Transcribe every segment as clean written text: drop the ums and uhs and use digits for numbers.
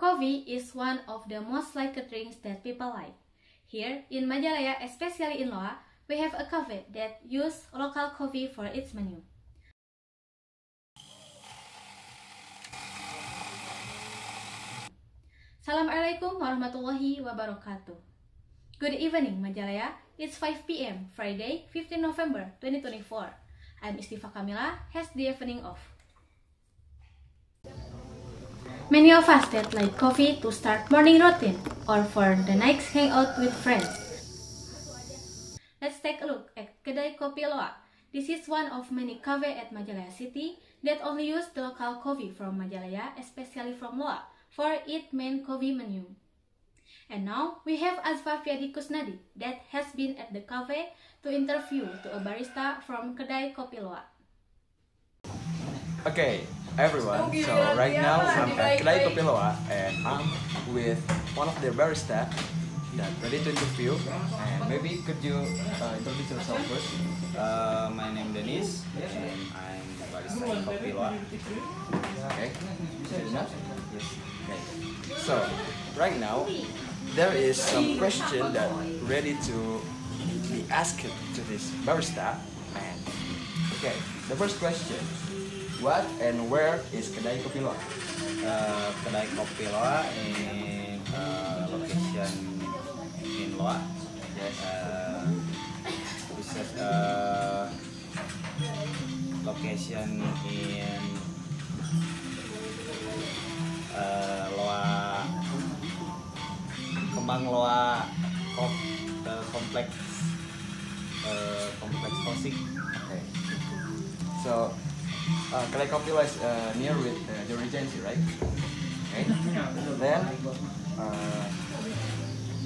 Coffee is one of the most liked drinks that people like. Here in Majalaya, especially in Loa, we have a cafe that uses local coffee for its menu. Assalamualaikum warahmatullahi wabarakatuh. Good evening Majalaya, it's 5 p.m. Friday, 15 November 2024. I'm Istifa Kamila, has the evening off. Many of us that like coffee to start morning routine or for the night hangout with friends. Let's take a look at Kedai Kopi Loa. This is one of many cafe at Majalaya City that only use the local coffee from Majalaya, especially from Loa, for its main coffee menu. And now we have Azfa Fiadi Kusnadi that has been at the cafe to interview to a barista from Kedai Kopi Loa. Okay, everyone, so right now I'm at Kedai Kopi Loa and I'm with one of their barista that ready to interview. And maybe could you introduce yourself first? My name is Dennis and I'm the barista in Kopi Loa. Okay, is it enough? Yes. Okay, so right now there is some question that ready to be asked to this barista. And okay, the first question. What and where is Kedai Kopi Loa? Kedai Kopi Loa in location in Loa. Yes. This is location in Loa, Kembang Loa, kompleks Kosik. Okay. So Kedai Kopi Loa is near with the Regency, right? Okay. Then,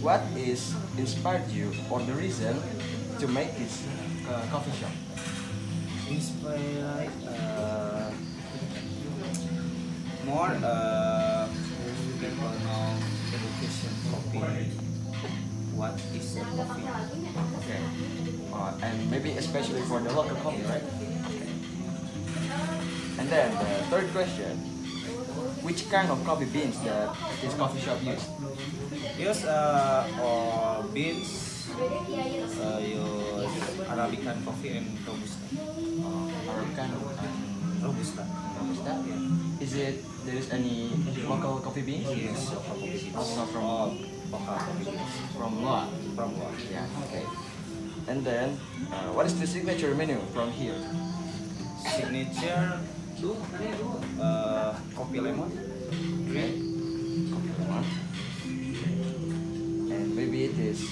what is inspired you or the reason to make this coffee shop? Inspired more people know education coffee. What is a coffee? Okay. And maybe especially for the local coffee, right? And then the third question, which kind of coffee beans that this coffee shop use? Use or beans, use Arabican coffee and Robusta. Arabican and Robusta. Robusta? Yeah. Is it, there is any local coffee beans? Yes, local coffee beans. Also from Local coffee beans. From Loa? From Loa. Yeah, okay. And then, what is the signature menu from here? Signature kopi lemon. Okay. Coffee lemon. And maybe this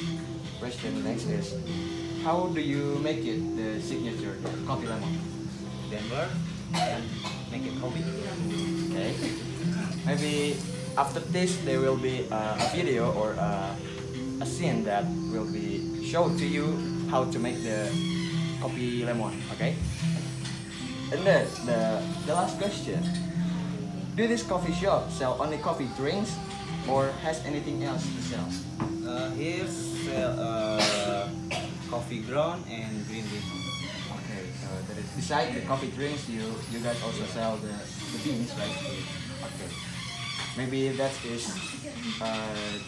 question next is, how do you make it the signature coffee lemon? Denver and make it coffee. Okay. Maybe after this there will be a video or a scene that will be shown to you how to make the coffee lemon. Okay. And then the last question: do this coffee shop sell only coffee drinks, or has anything else to sell? Here sell coffee ground and green bean. Okay, so that is beside the coffee drinks, you guys also sell the beans, right? Okay, maybe that is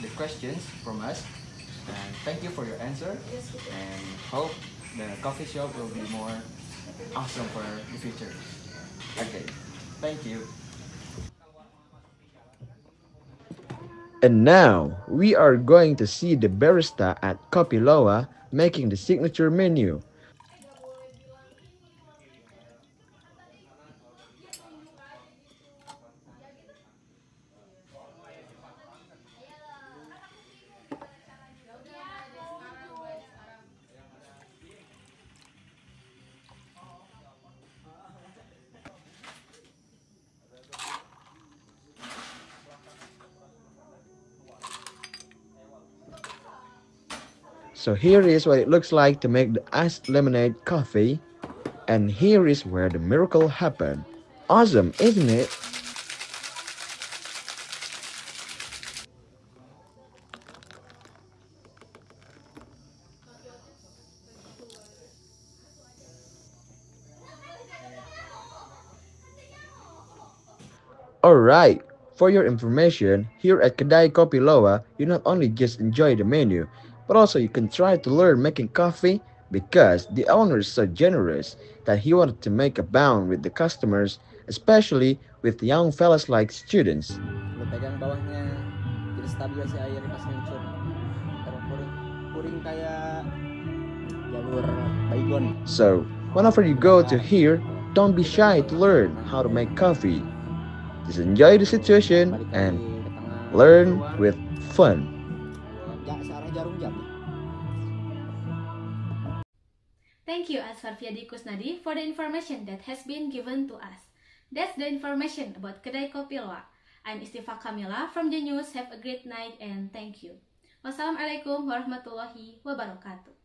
the questions from us. And thank you for your answer, and hope the coffee shop will be more awesome for the future. Okay, thank you. And now, we are going to see the barista at Kopi Loa making the signature menu. So here is what it looks like to make the iced lemonade coffee. And here is where the miracle happened. Awesome, isn't it? Alright, For your information, here at Kedai Kopi Loa, you not only just enjoy the menu, but also you can try to learn making coffee because the owner is so generous that he wanted to make a bond with the customers, especially with young fellas like students. Lu pegang bawahnya tidak stabil si air pas ngencur. Terus puring kayak jalur baygon. So, whenever you go to here, don't be shy to learn how to make coffee. Just enjoy the situation and learn with fun. Searah jarum jam. Thank you Asfar Fiadi Kusnadi for the information that has been given to us. That's the information about Kedai Kopi Loa. I'm Istifa Kamila from the news. Have a great night and thank you. Wassalamualaikum warahmatullahi wabarakatuh.